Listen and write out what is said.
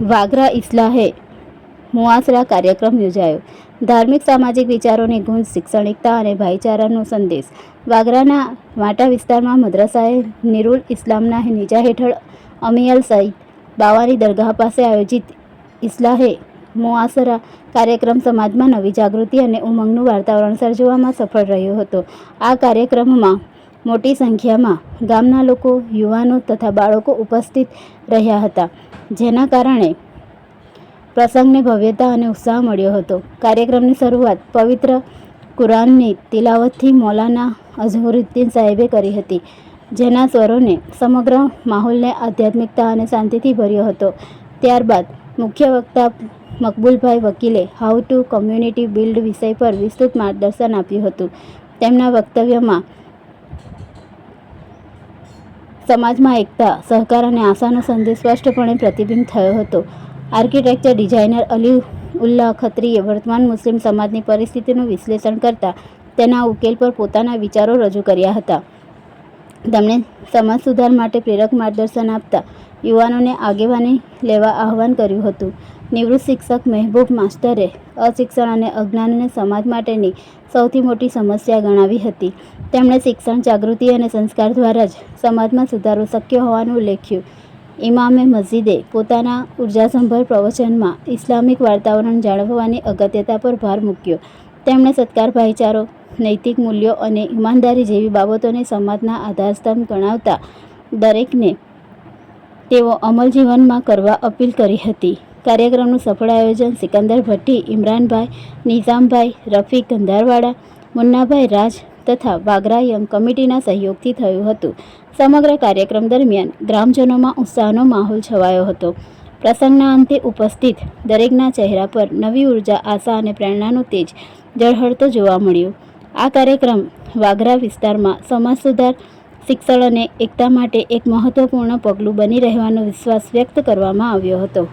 વાગરા ઇસ્લાહે મુઆસરા કાર્યક્રમ યોજાયો। ધાર્મિક સામાજિક વિચારોની ગૂંજ, શૈક્ષણિકતા અને ભાઈચારાનો સંદેશ। વાગરાના વાટા વિસ્તારમાં મદ્રસાએ નીરુલ ઇસ્લામના નીજા હેઠળ અમીયલ સઈદ બાવાની દરગાહ પાસે આયોજિત ઇસ્લાહે મુઆસરા કાર્યક્રમ સમાજમાં નવી જાગૃતિ અને ઉમંગનું વાતાવરણ સર્જવામાં સફળ રહ્યો હતો। આ કાર્યક્રમમાં મોટી સંખ્યામાં ગામના લોકો, યુવાનો તથા બાળકો ઉપસ્થિત રહ્યા હતા, જેના કારણે પ્રસંગને ભવ્યતા અને ઉત્સાહ મળ્યો હતો। કાર્યક્રમની શરૂઆત પવિત્ર કુરાનની તિલાવતથી મૌલાના અઝહરુદ્દીન સાહેબે કરી હતી, જેના સ્વરોને સમગ્ર માહોલને આધ્યાત્મિકતા અને શાંતિથી ભર્યો હતો। ત્યારબાદ મુખ્ય વક્તા મકબૂલભાઈ વકીલે હાઉ ટુ કમ્યુનિટી બિલ્ડ વિષય પર વિસ્તૃત માર્ગદર્શન આપ્યું હતું। તેમના વક્તવ્યમાં સમાજમાં એકતા, સહકાર અને આશાનો સંદેશ સ્પષ્ટપણે પ્રતિબિંબિત થયો હતો। આર્કિટેક્ચર ડિઝાઇનર અલી ઉલ્લાહ ખત્રીએ વર્તમાન મુસ્લિમ સમાજની પરિસ્થિતિનું વિશ્લેષણ કરતા તેના ઉકેલ પર પોતાના વિચારો રજૂ કર્યા હતા। તેમણે સમાજ સુધાર માટે પ્રેરક માર્ગદર્શન આપતા યુવાનોને આગેવાની લેવા આહ્વાન કર્યું હતું। નિવૃત્ત શિક્ષક મહેબૂબ માસ્ટરે અશિક્ષણ અને અજ્ઞાનને સમાજ માટેની સૌથી મોટી સમસ્યા ગણાવી હતી। તેમણે શિક્ષણ, જાગૃતિ અને સંસ્કાર દ્વારા જ સમાજમાં સુધારો શક્ય હોવાનું ઉલ્લેખ્યું। ઇમામે મસ્જિદે પોતાના ઉર્જાસભર પ્રવચનમાં ઇસ્લામિક વાતાવરણ જાળવવાની અગત્યતા પર ભાર મૂક્યો। તેમણે સત્કાર, ભાઈચારો, નૈતિક મૂલ્યો અને ઈમાનદારી જેવી બાબતોને સમાજના આધારસ્તંભ ગણાવતા દરેકને તેવો અમલ જીવનમાં કરવા અપીલ કરી હતી। કાર્યક્રમનું સફળ આયોજન સિકંદર ભટ્ટી, ઇમરાનભાઈ, નિઝામભાઈ, રફીક ગંધારવાડા, મુન્નાભાઈ રાજ તથા વાગરા યંગ કમિટીના સહયોગથી થયું હતું। સમગ્ર કાર્યક્રમ દરમિયાન ગ્રામજનોમાં ઉત્સાહનો માહોલ છવાયો હતો। પ્રસંગના અંતે ઉપસ્થિત દરેકના ચહેરા પર નવી ઉર્જા, આશા અને પ્રેરણાનું તેજ ઝળહળતો જોવા મળ્યું। આ કાર્યક્રમ વાગરા વિસ્તારમાં સમાજ સુધાર, શિક્ષણ અને એકતા માટે એક મહત્વપૂર્ણ પગલું બની રહેવાનો વિશ્વાસ વ્યક્ત કરવામાં આવ્યો હતો।